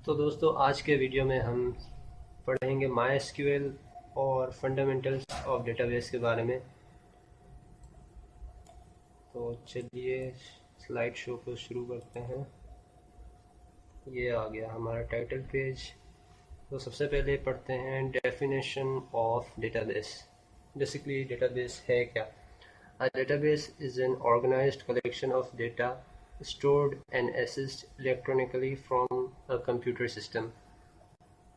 तो दोस्तों आज के वीडियो में हम पढ़ेंगे MySQL और फंडामेंटल्स ऑफ डेटाबेस के बारे में। तो चलिए स्लाइड शो को शुरू करते हैं। ये आ गया हमारा टाइटल पेज। तो सबसे पहले पढ़ते हैं definition of database. Basically database है क्या? A database is an organized collection of data stored and accessed electronically from a computer system.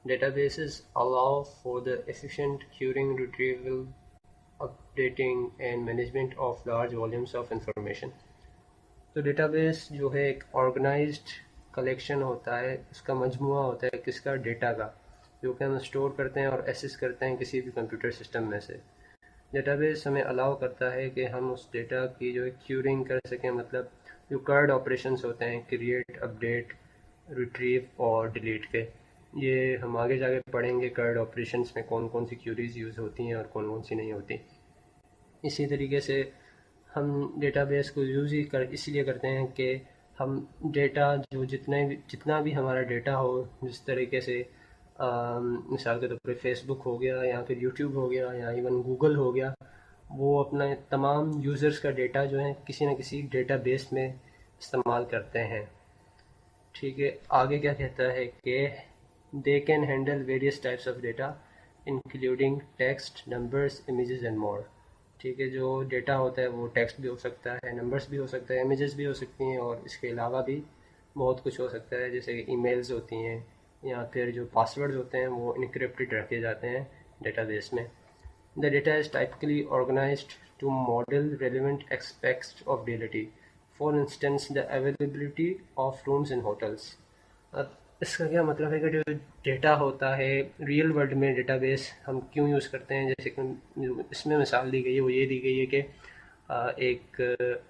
Databases allow for the efficient querying, retrieval, updating and management of large volumes of information. तो database जो है एक organised collection होता है, उसका मजमुआ होता है किसका? डेटा का, जो कि हम स्टोर करते हैं और एक्सेस करते हैं किसी भी कंप्यूटर सिस्टम में से। डेटाबेस हमें अलाउ करता है कि हम उस डेटा की जो है क्यूरिंग कर सकें, मतलब जो कर्ड ऑपरेशंस होते हैं, क्रिएट, अपडेट, रिट्रीव और डिलीट के। ये हम आगे जाके पढ़ेंगे कर्ड ऑपरेशंस में कौन कौन सी क्यूरीज यूज़ होती हैं और कौन कौन सी नहीं होती। इसी तरीके से हम डेटाबेस को यूज़ ही इसलिए करते हैं कि हम डेटा जो जितना भी हमारा डेटा हो, जिस तरीके से मिसाल के तौर पे फेसबुक हो गया या फिर यूट्यूब हो गया या इवन गूगल हो गया, वो अपना तमाम यूज़र्स का डेटा जो है किसी न किसी डेटाबेस में इस्तेमाल करते हैं। ठीक है, आगे क्या कहता है कि they can handle various types of data including text, numbers, images and more. ठीक है, जो डेटा होता है वो टेक्स्ट भी हो सकता है, नंबर्स भी हो सकता है, इमेजेस भी हो सकती हैं और इसके अलावा भी बहुत कुछ हो सकता है, जैसे ईमेल्स होती हैं या फिर जो पासवर्ड्स होते हैं वो इनक्रिप्टेड रखे जाते हैं डेटाबेस में। The data is typically organised to model relevant aspects of reality, for instance the availability of rooms in hotels. अब इसका क्या मतलब है कि जो डेटा होता है रियल वर्ल्ड में, डेटाबेस हम क्यों यूज़ करते हैं? जैसे कि इसमें मिसाल दी गई है, वो ये दी गई है कि एक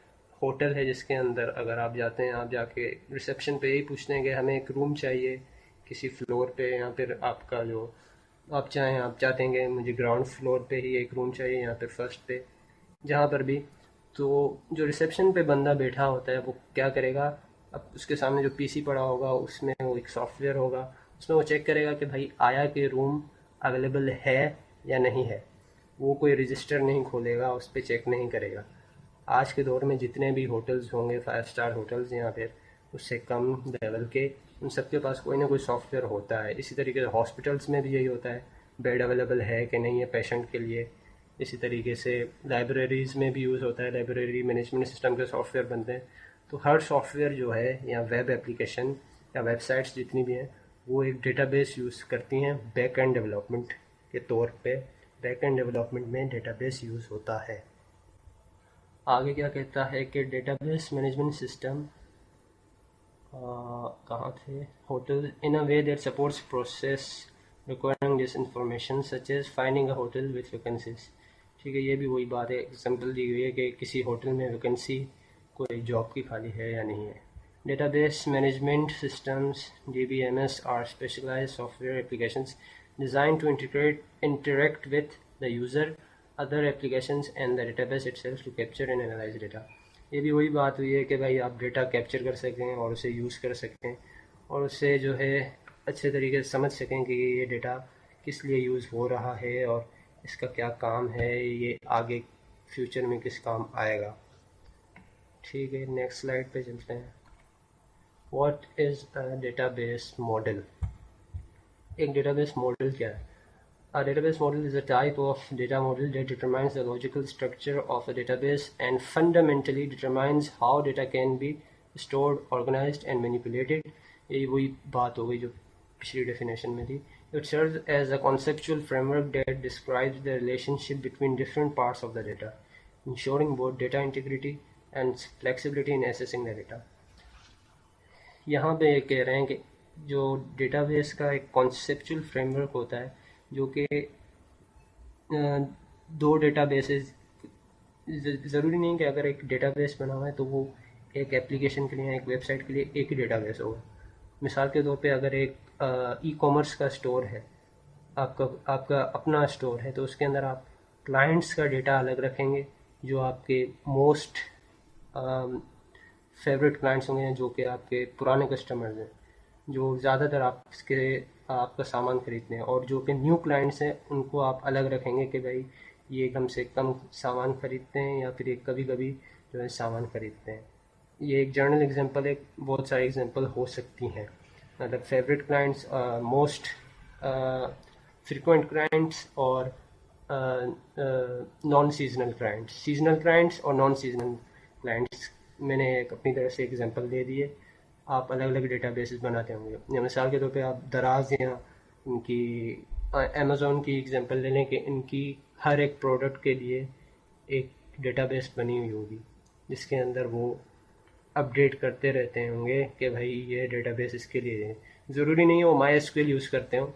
होटल है जिसके अंदर अगर आप जाते हैं, आप जाके रिसेप्शन पे यही पूछते हैं कि हमें एक रूम चाहिए किसी फ्लोर पे, या फिर आपका जो आप चाहते हैं कि मुझे ग्राउंड फ्लोर पे ही एक रूम चाहिए या फिर फर्स्ट पे, जहाँ पर भी। तो जो रिसेप्शन पे बंदा बैठा होता है वो क्या करेगा? अब उसके सामने जो पीसी पड़ा होगा उसमें वो एक सॉफ्टवेयर होगा, उसमें वो चेक करेगा कि भाई आया कि रूम अवेलेबल है या नहीं है। वो कोई रजिस्टर नहीं खोलेगा, उस पर चेक नहीं करेगा। आज के दौर में जितने भी होटल्स होंगे, 5 स्टार होटल्स या फिर उससे कम लेवल के, उन सबके पास कोई ना कोई सॉफ्टवेयर होता है। इसी तरीके से हॉस्पिटल्स में भी यही होता है, बेड अवेलेबल है कि नहीं है पेशेंट के लिए। इसी तरीके से लाइब्रेरीज़ में भी यूज़ होता है, लाइब्रेरी मैनेजमेंट सिस्टम के सॉफ्टवेयर बनते हैं। तो हर सॉफ्टवेयर जो है या वेब एप्लीकेशन या वेबसाइट्स जितनी भी हैं, वो एक डेटाबेस यूज़ करती हैं बैक एंड डेवलपमेंट के तौर पे। बैक एंड डेवलपमेंट में डेटाबेस यूज़ होता है। आगे क्या कहता है कि डेटाबेस मैनेजमेंट सिस्टम कहाँ थे, hotel, in a way that supports process requiring this information such as finding a hotel with vacancies. ठीक है, ये भी वही बात है, एग्जाम्पल दी गई है कि किसी होटल में वैकेंसी कोई जॉब की खाली है या नहीं है। Database management systems DBMS are specialised software applications designed to interact with the user, other applications and the database itself to capture and analyze data। ये भी वही बात हुई है कि भाई आप डेटा कैप्चर कर सकें और उसे यूज़ कर सकें और उससे जो है अच्छे तरीके से समझ सकें कि ये डेटा किस लिए यूज़ हो रहा है और इसका क्या काम है, ये आगे फ्यूचर में किस काम आएगा। ठीक है, नेक्स्ट स्लाइड पे चलते हैं। What is a database model? एक डेटाबेस मॉडल क्या है? A database model is a type of data model that determines the logical structure of a database and fundamentally determines how data can be stored, organized and manipulated। यही वही बात हो गई जो पिछली definition में थी। It serves as a conceptual framework that describes the relationship between different parts of the data, ensuring both data integrity and flexibility in accessing the data। यहाँ पे ये कह रहे हैं कि जो डेटाबेस का एक कॉन्सेप्चुअल फ्रेमवर्क होता है, जो कि दो डेटाबेसेस, ज़रूरी नहीं कि अगर एक डेटाबेस बना हुआ है तो वो एक एप्लीकेशन के लिए या एक वेबसाइट के लिए एक ही डेटाबेस होगा। मिसाल के तौर पे अगर एक ई-कॉमर्स का स्टोर है, आपका आपका अपना स्टोर है, तो उसके अंदर आप क्लाइंट्स का डेटा अलग रखेंगे, जो आपके मोस्ट फेवरेट क्लाइंट्स होंगे, जो कि आपके पुराने कस्टमर्स हैं। जो ज़्यादातर आपका सामान खरीदते हैं, और जो कि न्यू क्लाइंट्स हैं उनको आप अलग रखेंगे कि भाई ये कम से कम सामान खरीदते हैं या फिर ये कभी कभी जो है सामान खरीदते हैं। ये एक जनरल एग्जांपल है, बहुत सारी एग्जांपल हो सकती हैं। मतलब favourite clients, most frequent clients, और non seasonal clients. Seasonal clients और नॉन सीजनल क्लाइंट्स मैंने एक अपनी तरफ से एग्जांपल दे दिए। आप अलग अलग डेटाबेसेस बनाते होंगे, या मिसाल के तौर पे आप दराज या इनकी अमेज़ोन की एग्जांपल ले लें कि इनकी हर एक प्रोडक्ट के लिए एक डेटाबेस बनी हुई होगी जिसके अंदर वो अपडेट करते रहते होंगे कि भाई ये डेटाबेस इसके लिए है। ज़रूरी नहीं है वो माई एसक्यूएल यूज़ करते हो,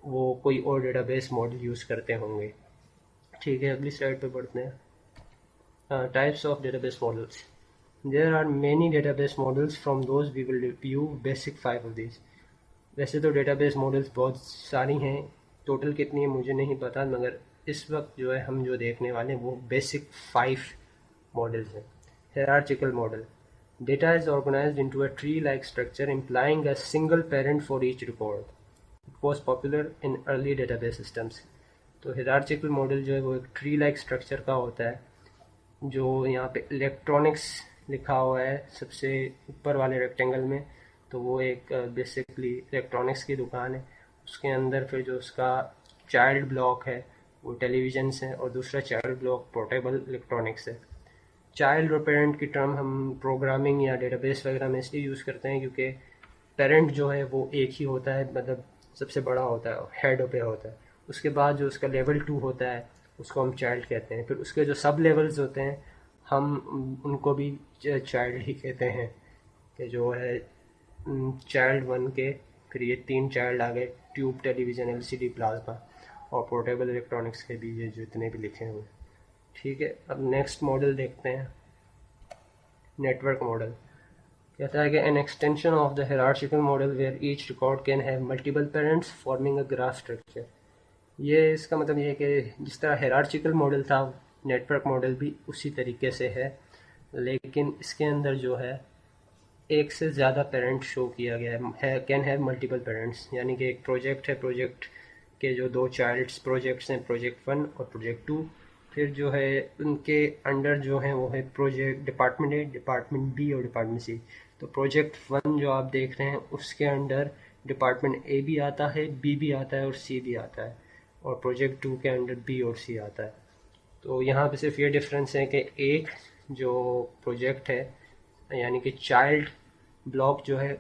वो कोई और डेटाबेस मॉडल यूज़ करते होंगे। ठीक है, अगली स्लाइड पे बढ़ते हैं। Types of database models. There are many database models, from those we will review basic 5 of these. वैसे तो डेटाबेस मॉडल्स बहुत सारी हैं, टोटल कितनी है मुझे नहीं पता, मगर इस वक्त जो है हम जो देखने वाले हैं वो बेसिक 5 मॉडल्स हैं। हायरार्चिकल model: data is organized into a tree-like structure implying a single parent for each record. It was popular in early database systems. तो hierarchical model जो है वो एक ट्री लाइक स्ट्रक्चर का होता है, जो यहाँ पे इलेक्ट्रॉनिक्स लिखा हुआ है सबसे ऊपर वाले रेक्टेंगल में, तो वो एक बेसिकली इलेक्ट्रॉनिक्स की दुकान है। उसके अंदर फिर जो उसका चाइल्ड ब्लॉक है वो टेलीविजन्स हैं, और दूसरा चाइल्ड ब्लॉक पोर्टेबल इलेक्ट्रॉनिक्स है। चाइल्ड और पेरेंट की टर्म हम प्रोग्रामिंग या डेटाबेस वगैरह में इसलिए यूज़ करते हैं क्योंकि पेरेंट जो है वो एक ही होता है, मतलब सबसे बड़ा होता है, हेड पे होता है। उसके बाद जो उसका लेवल 2 होता है उसको हम चाइल्ड कहते हैं। फिर उसके जो सब लेवल्स होते हैं हम उनको भी चाइल्ड ही कहते हैं, कि जो है चाइल्ड 1 के फिर ये 3 चाइल्ड आ गए, ट्यूब, टेलीविज़न, एलसीडी, प्लाज्मा, और पोर्टेबल इलेक्ट्रॉनिक्स के भी ये जितने भी लिखे हुए। ठीक है, अब नेक्स्ट मॉडल देखते हैं, नेटवर्क मॉडल। कहता है कि an extension of the hierarchical model where each record can have multiple parents forming a graph structure. ये इसका मतलब ये है कि जिस तरह हायरार्चिकल मॉडल था, नेटवर्क मॉडल भी उसी तरीके से है, लेकिन इसके अंदर जो है एक से ज़्यादा पेरेंट शो किया गया है, कैन हैव मल्टीपल पेरेंट्स। यानी कि एक प्रोजेक्ट है, प्रोजेक्ट के जो 2 चाइल्ड्स प्रोजेक्ट्स हैं, प्रोजेक्ट 1 और प्रोजेक्ट 2। फिर जो है उनके अंडर जो है वो है project department A, department B और डिपार्टमेंट सी। तो प्रोजेक्ट 1 जो आप देख रहे हैं उसके अंडर डिपार्टमेंट ए भी आता है, बी भी आता है और सी भी आता है, और प्रोजेक्ट 2 के अंडर बी और सी आता है। तो यहाँ पे सिर्फ ये डिफरेंस है कि एक जो प्रोजेक्ट है यानी कि चाइल्ड ब्लॉक जो है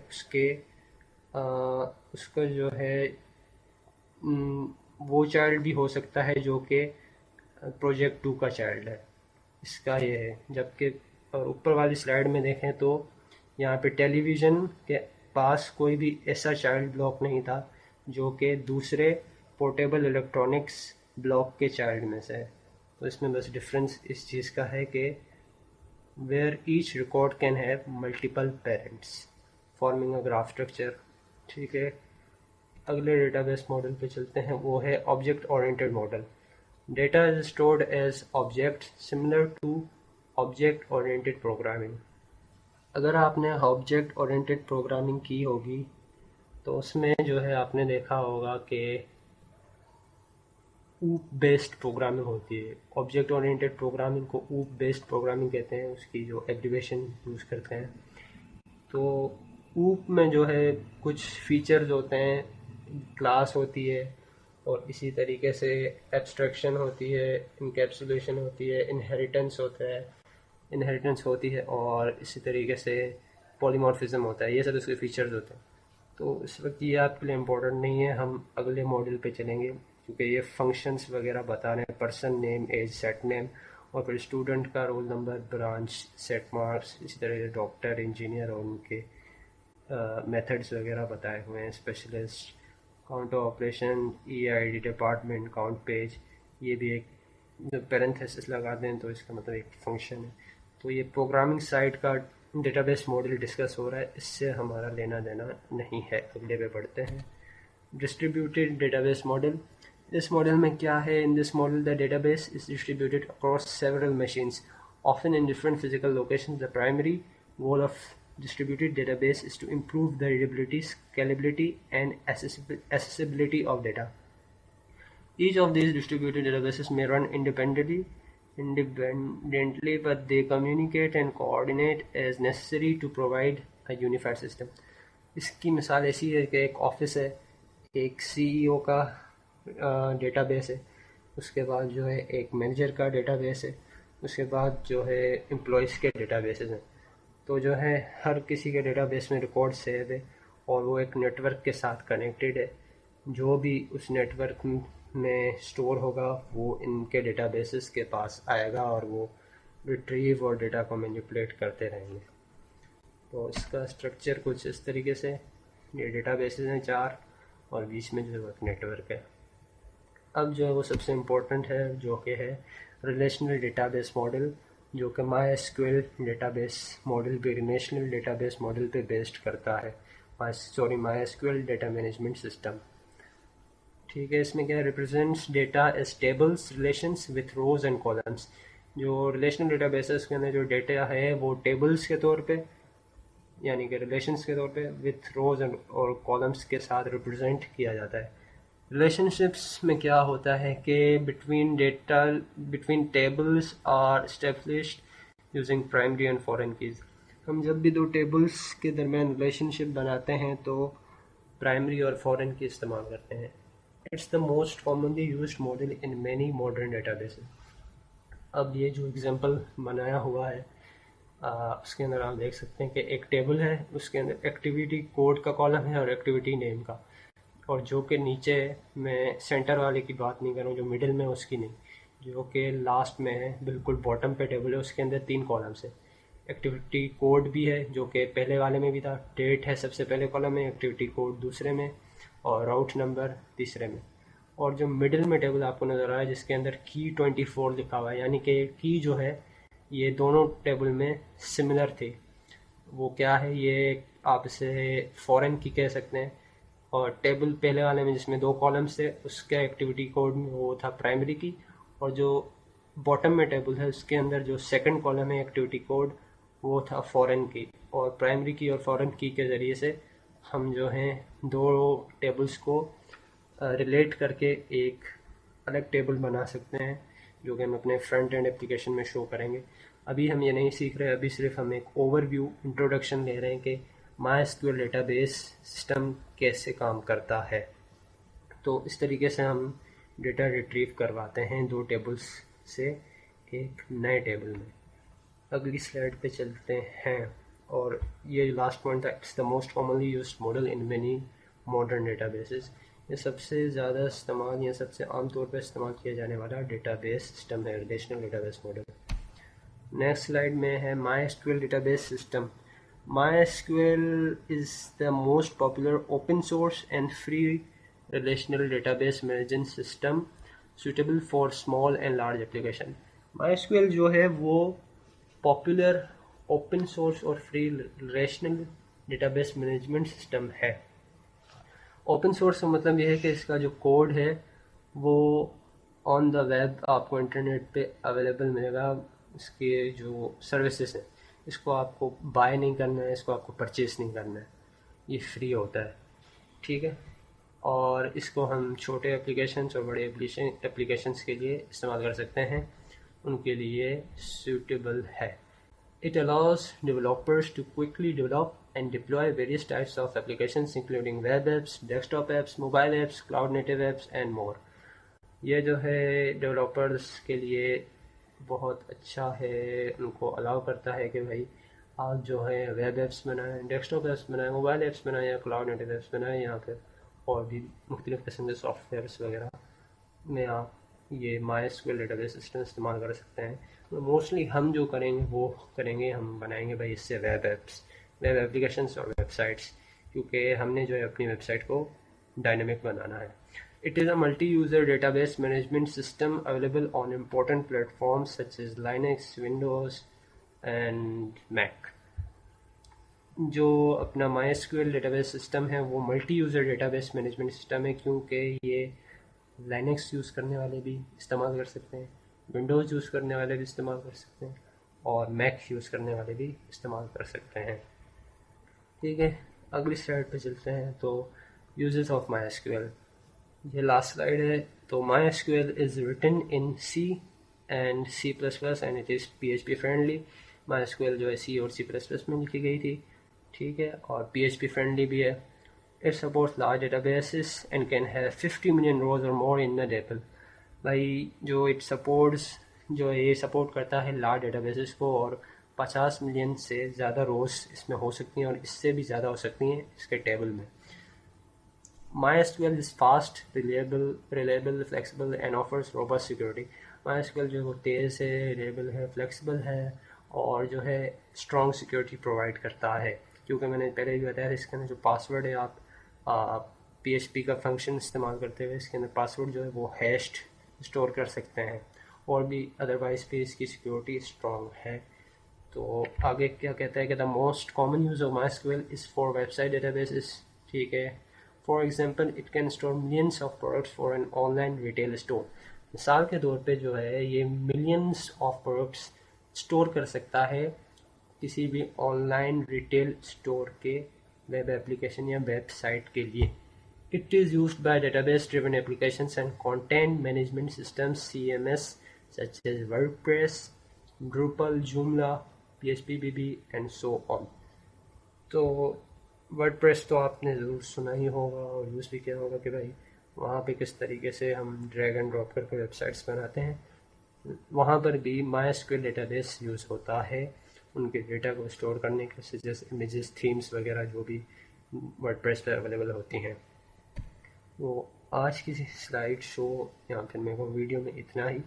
उसका जो है वो चाइल्ड भी हो सकता है जो कि प्रोजेक्ट 2 का चाइल्ड है, इसका ये है। जबकि ऊपर वाली स्लाइड में देखें तो यहाँ पे टेलीविज़न के पास कोई भी ऐसा चाइल्ड ब्लॉक नहीं था जो कि दूसरे पोर्टेबल इलेक्ट्रॉनिक्स ब्लॉक के चाइल्ड में से है। तो इसमें बस डिफरेंस इस चीज़ का है कि where each record can have multiple parents forming a graph structure. ठीक है, अगले डेटाबेस मॉडल पे चलते हैं, वो है object oriented model. Data is stored as objects similar to object oriented programming. अगर आपने ऑब्जेक्ट ओरिएंटेड प्रोग्रामिंग की होगी तो उसमें जो है आपने देखा होगा कि ऊप बेस्ड प्रोग्रामिंग होती है। ऑब्जेक्ट ओरिएंटेड प्रोग्रामिंग को ऊप बेस्ड प्रोग्रामिंग कहते हैं, उसकी जो एब्रिविएशन यूज़ करते हैं। तो ऊप में जो है कुछ फीचर्स होते हैं, क्लास होती है, और इसी तरीके से एब्स्ट्रैक्शन होती है, इनकैप्सुलेशन होती है, इनहेरिटेंस होती है, और इसी तरीके से पॉलीमॉर्फिज्म होता है। ये सब इसके फीचर्स होते हैं। तो इस वक्त ये आपके लिए इम्पोर्टेंट नहीं है, हम अगले मॉडल पे चलेंगे क्योंकि ये फंक्शंस वगैरह बता रहे हैं, person name, age, set name, और फिर स्टूडेंट का roll number, branch, set marks, इसी तरह से डॉक्टर, इंजीनियर और उनके मेथड्स वगैरह बताए हुए हैं, specialist, count operation, EID, department, count page. ये भी एक पैरेंथेसिस लगा दें तो इसका मतलब एक फंक्शन है। तो ये प्रोग्रामिंग साइड का डेटाबेस मॉडल डिस्कस हो रहा है, इससे हमारा लेना देना नहीं है। अगले पे बढ़ते हैं, डिस्ट्रीब्यूटेड डेटाबेस मॉडल। इस मॉडल में क्या है? In this model the database is distributed across several machines often in different physical locations. The primary goal of distributed database is to improve the readability, scalability, and accessibility of data. Each of these distributed databases may run independently, but they communicate and coordinate as necessary to provide a unified system. इसकी मिसाल ऐसी है कि एक office है, एक CEO का database है, उसके बाद जो है एक मैनेजर का डेटाबेस है, उसके बाद जो है एम्प्लॉयज़ के डेटाबेसेस हैं. तो जो है हर किसी के डेटाबेस में रिकॉर्ड सेव है और वो एक नेटवर्क के साथ कनेक्टेड है. जो भी उस नेटवर्क में स्टोर होगा वो इनके डेटाबेसेस के पास आएगा और वो रिट्रीव और डेटा को मैनिपुलेट करते रहेंगे. तो इसका स्ट्रक्चर कुछ इस तरीके से, ये डेटाबेसेस हैं 4 और बीच में जो एक नेटवर्क है. अब जो है वो सबसे इम्पोर्टेंट है जो कि है रिलेशनल डेटाबेस मॉडल, जो कि MySQL डेटाबेस मॉडल पे, रिलेशनल डेटाबेस मॉडल पे बेस्ड करता है. MySQL data management system. ठीक है, इसमें क्या represents data as tables relations with rows and columns. जो रिलेशनल डेटाबेसेस के अंदर जो डेटा है वो टेबल्स के तौर पे, यानी कि रिलेशंस के तौर पे विथ रोज एंड और कॉलम्स के साथ रिप्रेजेंट किया जाता है. रिलेशनशिप्स में क्या होता है कि between tables are established using primary and foreign keys. हम जब भी दो टेबल्स के दरमियान रिलेशनशिप बनाते हैं तो प्राइमरी और फॉरेन की इस्तेमाल करते हैं. It's the most commonly used model in many modern databases. अब ये जो एग्जांपल बनाया हुआ है उसके अंदर आप देख सकते हैं कि एक टेबल है, उसके अंदर एक्टिविटी कोड का कॉलम है और एक्टिविटी नेम का, और जो कि नीचे मैं सेंटर वाले की बात नहीं कर रहा हूँ, जो मिडिल में उसकी नहीं, जो कि लास्ट में है बिल्कुल बॉटम पे टेबल है, उसके अंदर 3 कॉलम्स है. एक्टिविटी कोड भी है जो कि पहले वाले में भी था, डेट है सबसे पहले कॉलम में, एक्टिविटी कोड दूसरे में और राउट नंबर तीसरे में. और जो मिडिल में टेबल आपको नज़र आ रहा है जिसके अंदर की 24 लिखा हुआ है, यानी कि की जो है ये दोनों टेबल में सिमिलर थे. वो क्या है, ये आप इसे फॉरेन की कह सकते हैं. और टेबल पहले वाले में जिसमें 2 कॉलम्स थे उसका एक्टिविटी कोड में वो था प्राइमरी की, और जो बॉटम में टेबल है उसके अंदर जो सेकंड कॉलम है एक्टिविटी कोड वो था फॉरेन की. और प्राइमरी की और फॉरेन की के ज़रिए से हम जो हैं 2 टेबल्स को रिलेट करके एक अलग टेबल बना सकते हैं, जो कि हम अपने फ्रंट एंड एप्लीकेशन में शो करेंगे. अभी हम ये नहीं सीख रहे, अभी सिर्फ हम एक ओवरव्यू इंट्रोडक्शन ले रहे हैं कि MySQL डेटाबेस सिस्टम कैसे काम करता है. तो इस तरीके से हम डेटा रिट्रीव करवाते हैं 2 टेबल्स से एक नए टेबल में. अगली स्लाइड पे चलते हैं, और ये लास्ट पॉइंट था, it's the most commonly used model in many modern databases. ये सबसे ज़्यादा इस्तेमाल या सबसे आम तौर पर इस्तेमाल किया जाने वाला डेटाबेस सिस्टम है, relational database model. Next slide में है MySQL database system. MySQL is the most popular open source and free relational database management system suitable for small and large application. MySQL जो है वो पॉपुलर ओपन सोर्स और free relational database management system है. Open source का मतलब यह है कि इसका जो कोड है वो ऑन द वेब आपको इंटरनेट पे अवेलेबल मिलेगा. इसके जो सर्विसेज हैं इसको आपको बाय नहीं करना है, इसको आपको परचेस नहीं करना है, ये फ्री होता है. ठीक है, और इसको हम छोटे एप्लीकेशंस और बड़े एप्लीकेशंस के लिए इस्तेमाल कर सकते हैं, उनके लिए सूटेबल है. It allows developers to quickly develop and deploy various types of applications including web apps, desktop apps, mobile apps, cloud native apps and more. ये जो है डेवलपर्स के लिए बहुत अच्छा है, उनको अलाउ करता है कि भाई आप जो है वेब एप्स बनाएं, डेस्कटॉप एप्स बनाएं, मोबाइल एप्स बनाएं या क्लाउड नेटिव एप्स बनाएं, या फिर और भी मुख्तलिफ़ किस्म के सॉफ्टवेयर्स वगैरह में आप ये MySQL डेटाबेस सिस्टम इस्तेमाल कर सकते हैं. मोस्टली हम जो करेंगे वो करेंगे, हम बनाएंगे भाई इससे वेब एप्स, वेब एप्लीकेशंस और वेबसाइट्स, क्योंकि हमने जो है अपनी वेबसाइट को डायनेमिक बनाना है. It is a multi-user database management system available on important platforms such as Linux, Windows and Mac. जो अपना MySQL डेटाबेस सिस्टम है वो multi user database management system है, क्योंकि ये Linux यूज़ करने वाले भी इस्तेमाल कर सकते हैं, विंडोज़ यूज़ करने वाले भी इस्तेमाल कर सकते हैं और मैक यूज़ करने वाले भी इस्तेमाल कर सकते हैं. ठीक है, अगली स्लाइड पे चलते हैं। तो यूजेस ऑफ माई एसक्यूएल, ये लास्ट स्लाइड है। तो MySQL is written in C and C plus plus and it is PHP friendly. MySQL जो है सी और सी प्लस प्लस में लिखी गई थी, ठीक है, और PHP फ्रेंडली भी है। It supports large databases and can have 50 million rows or more in a table। भाई जो इट सपोर्ट्स, जो ये सपोर्ट करता है लार्ज डेटाबेसेस को, और 50 मिलियन से ज़्यादा रोज इसमें हो सकती हैं और इससे भी ज़्यादा हो सकती हैं इसके टेबल में। MySQL is fast, reliable, flexible and offers robust security. MySQL जो है वो तेज़ है, रिलेबल है, फ्लेक्सिबल है और जो है स्ट्रॉन्ग सिक्योरिटी प्रोवाइड करता है। क्योंकि मैंने पहले भी बताया था, इसके अंदर जो पासवर्ड है, आप PHP का फंक्शन इस्तेमाल करते हुए इसके अंदर पासवर्ड जो है वो हैश्ड स्टोर कर सकते हैं, और भी अदरवाइज भी इसकी सिक्योरिटी स्ट्रॉन्ग है। तो आगे क्या कहता है कि the most common use of MySQL is for website databases, ठीक है। For example it can store millions of products for an online retail store. मिसाल के तौर पे जो है ये मिलियंस ऑफ प्रोडक्ट्स स्टोर कर सकता है किसी भी ऑनलाइन रिटेल स्टोर के वेब एप्लीकेशन या वेबसाइट के लिए। It is used by database-driven applications and content management systems (CMS) such as WordPress, Drupal, Joomla, PHPBB and so on। तो वर्डप्रेस तो आपने ज़रूर सुना ही होगा और यूज़ भी किया होगा कि भाई वहाँ पे किस तरीके से हम ड्रैग एंड ड्रॉप करके वेबसाइट्स बनाते हैं। वहाँ पर भी MySQL डेटाबेस यूज़ होता है उनके डेटा को स्टोर करने के, जैसे इमेजेस, थीम्स वगैरह जो भी वर्डप्रेस पे अवेलेबल होती हैं। तो आज की स्लाइड शो या फिर मेरे को वीडियो में इतना ही।